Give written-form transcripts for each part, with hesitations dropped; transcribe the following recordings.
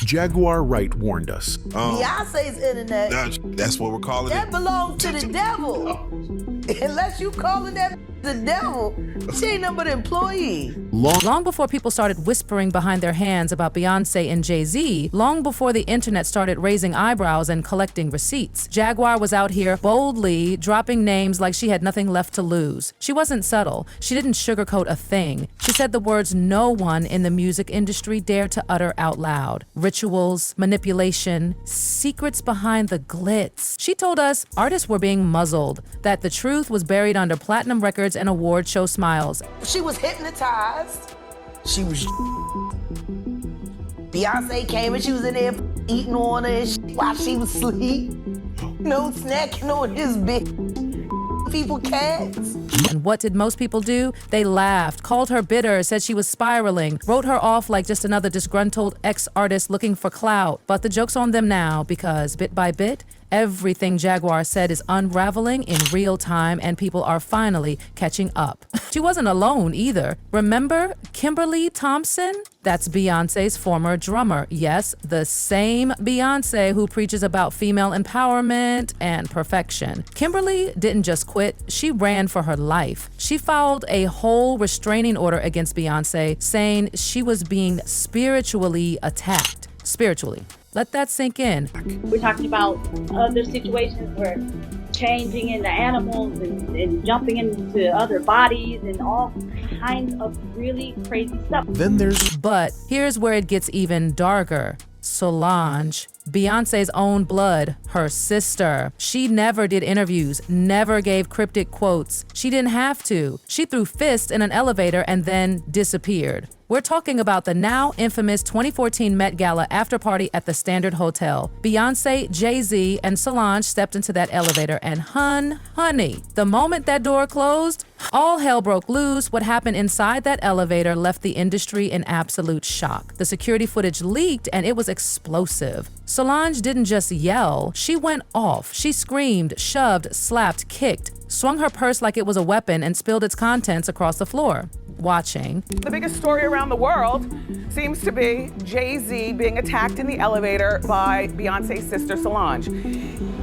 Jaguar Wright warned us. Beyonce's internet. That's what we're calling That it. belongs to the devil. Unless you calling that the devil, she ain't nothing but an employee. Long before people started whispering behind their hands about Beyoncé and Jay-Z, long before the internet started raising eyebrows and collecting receipts, Jaguar was out here boldly dropping names like she had nothing left to lose. She wasn't subtle. She didn't sugarcoat a thing. She said the words no one in the music industry dared to utter out loud. Rituals, manipulation, secrets behind the glitz. She told us artists were being muzzled, that the truth was buried under platinum records and award show smiles. She was hypnotized. She was. Beyonce came and she was in there eating on her while she was asleep. No snacking on his big people cats. And what did most people do? They laughed, called her bitter, said she was spiraling, wrote her off like just another disgruntled ex-artist looking for clout. But the joke's on them now because bit by bit, everything Jaguar said is unraveling in real time and people are finally catching up. She wasn't alone either. Remember Kimberly Thompson? That's Beyoncé's former drummer. Yes, the same Beyoncé who preaches about female empowerment and perfection. Kimberly didn't just quit, she ran for her life. She filed a whole restraining order against Beyoncé, saying she was being spiritually attacked. Spiritually. Let that sink in. We're talking about other situations where changing into animals and jumping into other bodies and all kinds of really crazy stuff. Then there's... But here's where it gets even darker. Solange, Beyoncé's own blood, her sister. She never did interviews, never gave cryptic quotes. She didn't have to. She threw fists in an elevator and then disappeared. We're talking about the now infamous 2014 Met Gala after party at the Standard Hotel. Beyoncé, Jay-Z, and Solange stepped into that elevator and honey, the moment that door closed, all hell broke loose. What happened inside that elevator left the industry in absolute shock. The security footage leaked and it was explosive. Solange didn't just yell, she went off. She screamed, shoved, slapped, kicked, swung her purse like it was a weapon and spilled its contents across the floor. Watching. The biggest story around the world seems to be Jay-Z being attacked in the elevator by Beyonce's sister Solange.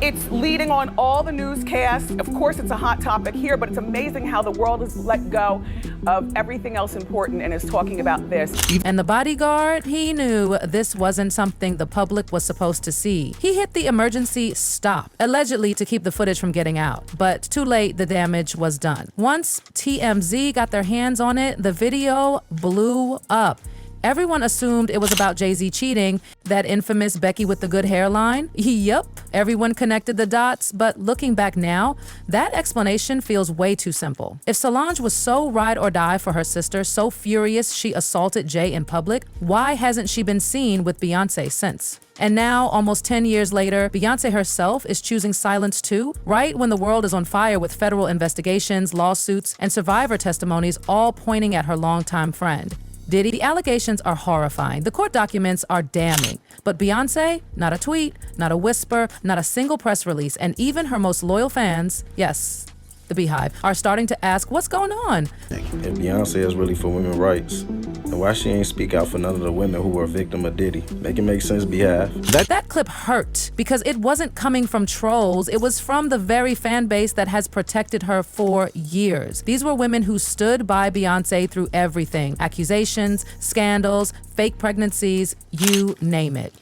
It's leading on all the newscasts. Of course, it's a hot topic here, but it's amazing how the world has let go of everything else important and is talking about this. And the bodyguard, he knew this wasn't something the public was supposed to see. He hit the emergency stop, allegedly to keep the footage from getting out. But too late, the damage was done. Once TMZ got their hands on it, the video blew up. Everyone assumed it was about Jay-Z cheating, that infamous Becky with the good hairline. Yup, everyone connected the dots, but looking back now, that explanation feels way too simple. If Solange was so ride or die for her sister, so furious she assaulted Jay in public, why hasn't she been seen with Beyoncé since? And now, almost 10 years later, Beyoncé herself is choosing silence too, right when the world is on fire with federal investigations, lawsuits, and survivor testimonies all pointing at her longtime friend. Diddy, the allegations are horrifying. The court documents are damning. But Beyoncé, not a tweet, not a whisper, not a single press release, and even her most loyal fans, yes, the Beehive, are starting to ask what's going on. If Beyonce is really for women's rights, then why she ain't speak out for none of the women who were a victim of Diddy? Make it make sense, Beehive. That clip hurt because it wasn't coming from trolls. It was from the very fan base that has protected her for years. These were women who stood by Beyoncé through everything. Accusations, scandals, fake pregnancies, you name it.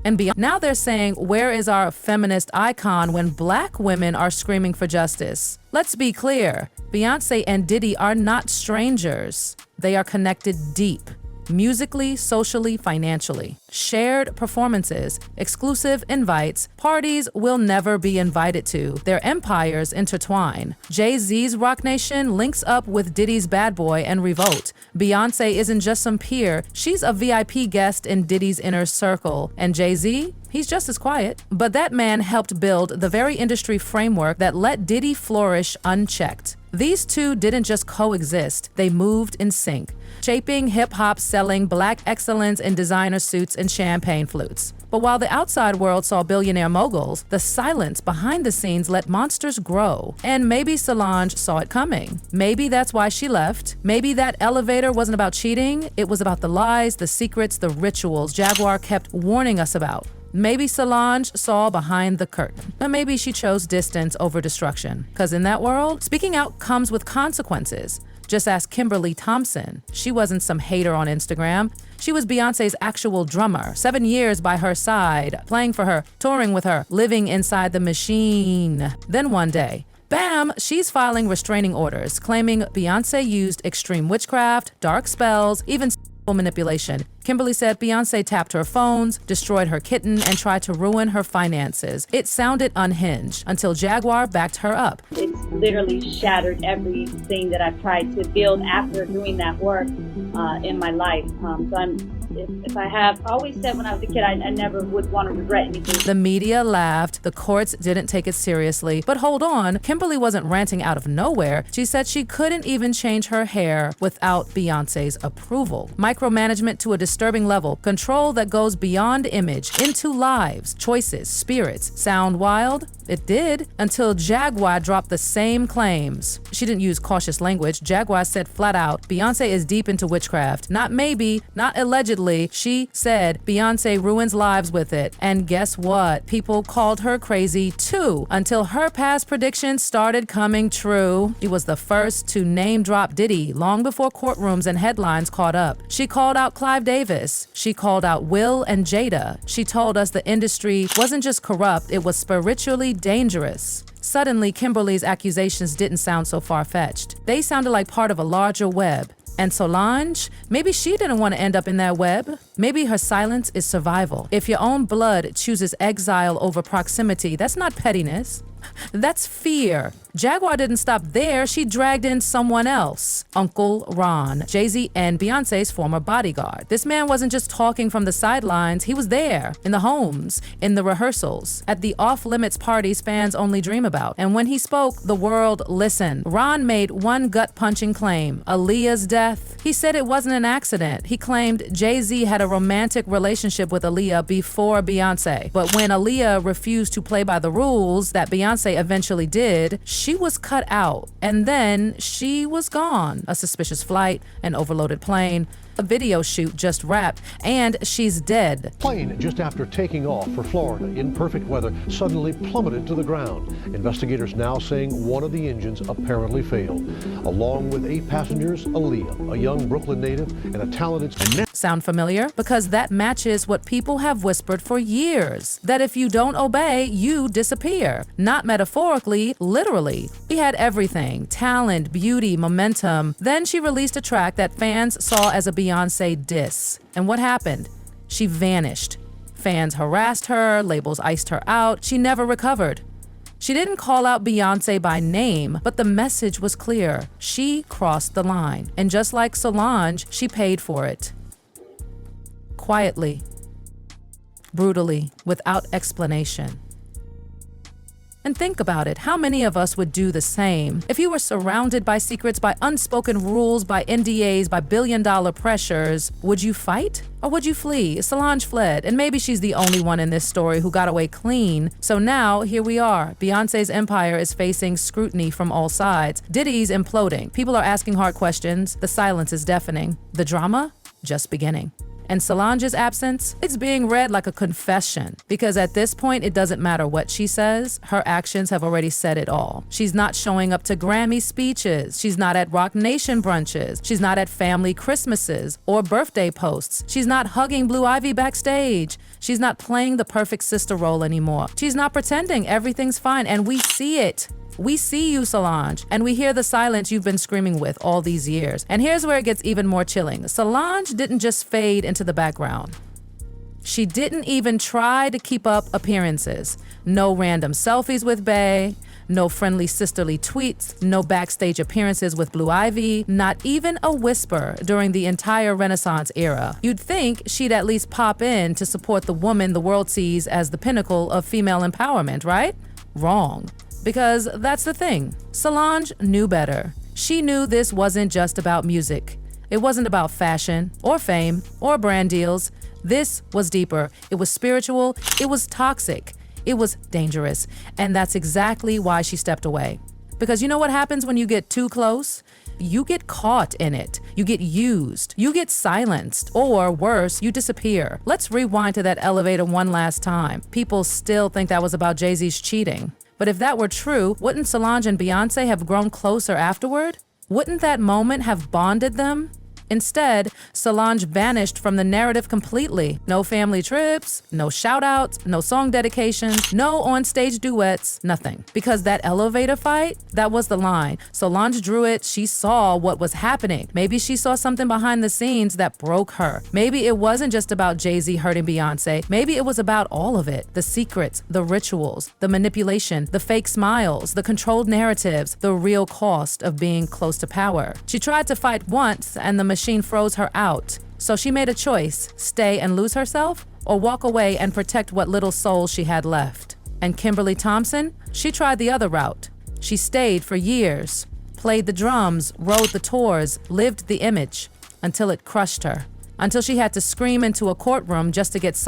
And now they're saying, where is our feminist icon when black women are screaming for justice? Let's be clear, Beyoncé and Diddy are not strangers. They are connected deep. Musically, socially, financially. Shared performances, exclusive invites, parties we'll never be invited to. Their empires intertwine. Jay-Z's Roc Nation links up with Diddy's Bad Boy and Revolt. Beyoncé isn't just some peer, she's a VIP guest in Diddy's inner circle. And Jay-Z? He's just as quiet. But that man helped build the very industry framework that let Diddy flourish unchecked. These two didn't just coexist, they moved in sync, shaping hip-hop, selling black excellence in designer suits and champagne flutes. But while the outside world saw billionaire moguls, the silence behind the scenes let monsters grow. And maybe Solange saw it coming. Maybe that's why she left. Maybe that elevator wasn't about cheating, it was about the lies, the secrets, the rituals Jaguar kept warning us about. Maybe Solange saw behind the curtain. Or maybe she chose distance over destruction. Because in that world, speaking out comes with consequences. Just ask Kimberly Thompson. She wasn't some hater on Instagram. She was Beyoncé's actual drummer, 7 years by her side, playing for her, touring with her, living inside the machine. Then one day, bam, she's filing restraining orders, claiming Beyoncé used extreme witchcraft, dark spells, even manipulation. Kimberly said Beyoncé tapped her phones, destroyed her kitten, and tried to ruin her finances. It sounded unhinged until Jaguar backed her up. It's literally shattered everything that I've tried to build after doing that work in my life. If I always said when I was a kid, I never would want to regret anything. The media laughed, the courts didn't take it seriously. But hold on, Kimberly wasn't ranting out of nowhere. She said she couldn't even change her hair without Beyoncé's approval. Micromanagement to a disturbing level, control that goes beyond image, into lives, choices, spirits. Sound wild? It did, until Jaguar dropped the same claims. She didn't use cautious language. Jaguar said flat out, Beyoncé is deep into witchcraft. Not maybe, not allegedly. She said Beyoncé ruins lives with it. And guess what? People called her crazy too, until her past predictions started coming true. She was the first to name drop Diddy long before courtrooms and headlines caught up. She called out Clive Davis. She called out Will and Jada. She told us the industry wasn't just corrupt, it was spiritually dangerous. Suddenly, Kimberly's accusations didn't sound so far-fetched. They sounded like part of a larger web. And Solange, maybe she didn't want to end up in that web. Maybe her silence is survival. If your own blood chooses exile over proximity, that's not pettiness. That's fear. Jaguar didn't stop there, she dragged in someone else. Uncle Ron, Jay-Z and Beyoncé's former bodyguard. This man wasn't just talking from the sidelines, he was there, in the homes, in the rehearsals, at the off-limits parties fans only dream about. And when he spoke, the world listened. Ron made one gut-punching claim, Aaliyah's death. He said it wasn't an accident. He claimed Jay-Z had a romantic relationship with Aaliyah before Beyoncé. But when Aaliyah refused to play by the rules that Beyoncé eventually did, she was cut out, and then she was gone. A suspicious flight, an overloaded plane, a video shoot just wrapped, and she's dead. Plane just after taking off for Florida in perfect weather suddenly plummeted to the ground. Investigators now saying one of the engines apparently failed. Along with 8 passengers, Aaliyah, a young Brooklyn native and a talented... Sound familiar? Because that matches what people have whispered for years. That if you don't obey, you disappear. Not metaphorically, literally. She had everything, talent, beauty, momentum. Then she released a track that fans saw as a Beyoncé diss. And what happened? She vanished. Fans harassed her, labels iced her out. She never recovered. She didn't call out Beyoncé by name, but the message was clear. She crossed the line. And just like Solange, she paid for it. Quietly, brutally, without explanation. And think about it, how many of us would do the same? If you were surrounded by secrets, by unspoken rules, by NDAs, by billion-dollar pressures, would you fight? Or would you flee? Solange fled, and maybe she's the only one in this story who got away clean. So now, here we are. Beyoncé's empire is facing scrutiny from all sides. Diddy's imploding. People are asking hard questions. The silence is deafening. The drama? Just beginning. And Solange's absence, it's being read like a confession, because at this point, it doesn't matter what she says, her actions have already said it all. She's not showing up to Grammy speeches. She's not at Rock Nation brunches. She's not at family Christmases or birthday posts. She's not hugging Blue Ivy backstage. She's not playing the perfect sister role anymore. She's not pretending everything's fine, and we see it. We see you, Solange, and we hear the silence you've been screaming with all these years. And here's where it gets even more chilling. Solange didn't just fade into the background. She didn't even try to keep up appearances. No random selfies with Bey, no friendly sisterly tweets, no backstage appearances with Blue Ivy, not even a whisper during the entire Renaissance era. You'd think she'd at least pop in to support the woman the world sees as the pinnacle of female empowerment, right? Wrong. Because that's the thing. Solange knew better. She knew this wasn't just about music. It wasn't about fashion or fame or brand deals. This was deeper. It was spiritual. It was toxic. It was dangerous. And that's exactly why she stepped away. Because you know what happens when you get too close? You get caught in it. You get used. You get silenced. Or worse, you disappear. Let's rewind to that elevator one last time. People still think that was about Jay-Z's cheating. But if that were true, wouldn't Solange and Beyoncé have grown closer afterward? Wouldn't that moment have bonded them? Instead, Solange vanished from the narrative completely. No family trips, no shout-outs, no song dedications, no on-stage duets, nothing. Because that elevator fight, that was the line. Solange drew it, she saw what was happening. Maybe she saw something behind the scenes that broke her. Maybe it wasn't just about Jay-Z hurting Beyoncé. Maybe it was about all of it. The secrets, the rituals, the manipulation, the fake smiles, the controlled narratives, the real cost of being close to power. She tried to fight once, and the machine froze her out. So she made a choice, stay and lose herself, or walk away and protect what little soul she had left. And Kimberly Thompson, she tried the other route. She stayed for years, played the drums, rode the tours, lived the image, until it crushed her. Until she had to scream into a courtroom just to get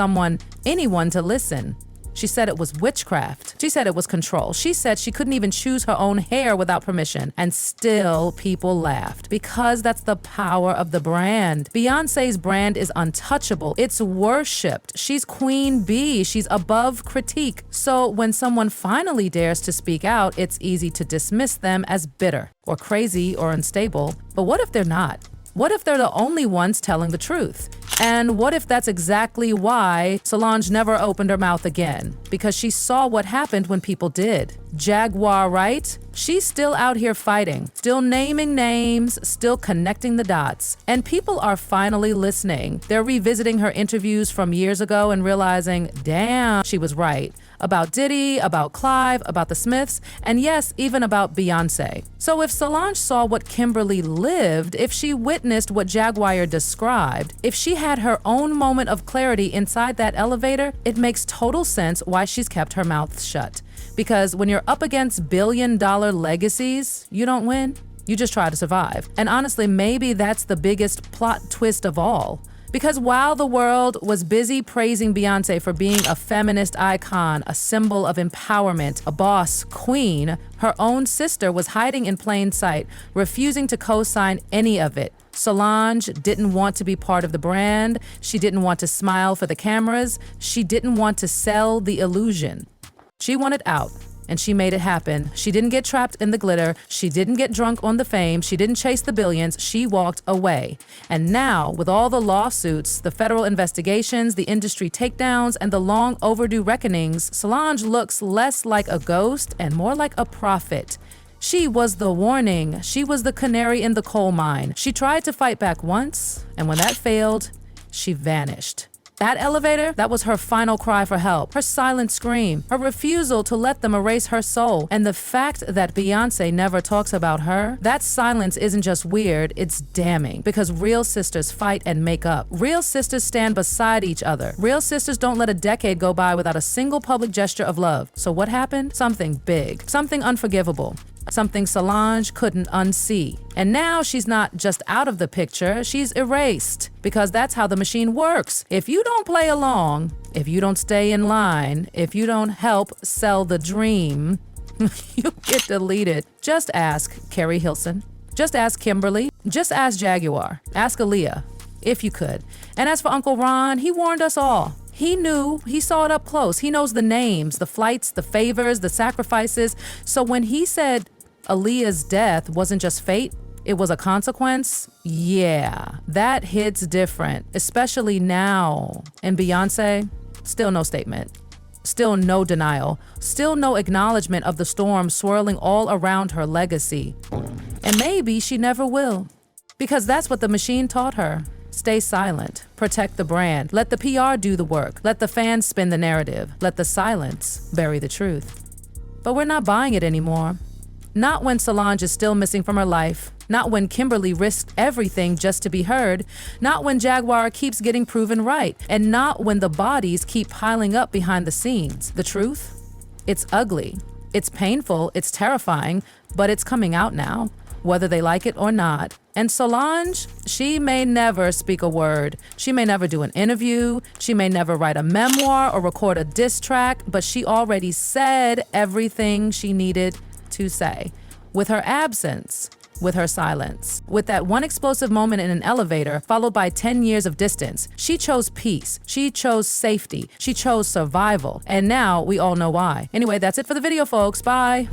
anyone to listen. She said it was witchcraft. She said it was control. She said she couldn't even choose her own hair without permission. And still people laughed because that's the power of the brand. Beyoncé's brand is untouchable. It's worshipped. She's queen bee. She's above critique. So when someone finally dares to speak out, it's easy to dismiss them as bitter or crazy or unstable. But what if they're not? What if they're the only ones telling the truth? And what if that's exactly why Solange never opened her mouth again? Because she saw what happened when people did. Jaguar Wright, she's still out here fighting, still naming names, still connecting the dots. And people are finally listening. They're revisiting her interviews from years ago and realizing, damn, she was right. About Diddy, about Clive, about the Smiths, and yes, even about Beyoncé. So if Solange saw what Kimberly lived, if she witnessed what Jaguar described, if she had her own moment of clarity inside that elevator, it makes total sense why she's kept her mouth shut. Because when you're up against billion-dollar legacies, you don't win, you just try to survive. And honestly, maybe that's the biggest plot twist of all. Because while the world was busy praising Beyoncé for being a feminist icon, a symbol of empowerment, a boss queen, her own sister was hiding in plain sight, refusing to co-sign any of it. Solange didn't want to be part of the brand. She didn't want to smile for the cameras. She didn't want to sell the illusion. She wanted out. And she made it happen. She didn't get trapped in the glitter. She didn't get drunk on the fame. She didn't chase the billions. She walked away. And now, with all the lawsuits, the federal investigations, the industry takedowns, and the long overdue reckonings, Solange looks less like a ghost and more like a prophet. She was the warning. She was the canary in the coal mine. She tried to fight back once, and when that failed, she vanished. That elevator, that was her final cry for help, her silent scream, her refusal to let them erase her soul. And the fact that Beyoncé never talks about her, that silence isn't just weird, it's damning. Because real sisters fight and make up. Real sisters stand beside each other. Real sisters don't let a decade go by without a single public gesture of love. So what happened? Something big, something unforgivable. Something Solange couldn't unsee. And now she's not just out of the picture, she's erased. Because that's how the machine works. If you don't play along, if you don't stay in line, if you don't help sell the dream, you get deleted. Just ask Carrie Hilson. Just ask Kimberly. Just ask Jaguar. Ask Aaliyah, if you could. And as for Uncle Ron, he warned us all. He knew, he saw it up close. He knows the names, the flights, the favors, the sacrifices. So when he said Aaliyah's death wasn't just fate, it was a consequence, yeah, that hits different, especially now. And Beyoncé, still no statement. Still no denial. Still no acknowledgement of the storm swirling all around her legacy. And maybe she never will. Because that's what the machine taught her. Stay silent. Protect the brand. Let the PR do the work. Let the fans spin the narrative. Let the silence bury the truth. But we're not buying it anymore. Not when Solange is still missing from her life. Not when Kimberly risked everything just to be heard. Not when Jaguar keeps getting proven right. And not when the bodies keep piling up behind the scenes. The truth? It's ugly. It's painful, it's terrifying, but it's coming out now, whether they like it or not. And Solange, she may never speak a word. She may never do an interview. She may never write a memoir or record a diss track, but she already said everything she needed to say. With her absence, with her silence, with that one explosive moment in an elevator, followed by 10 years of distance, she chose peace. She chose safety. She chose survival. And now we all know why. Anyway, that's it for the video, folks. Bye.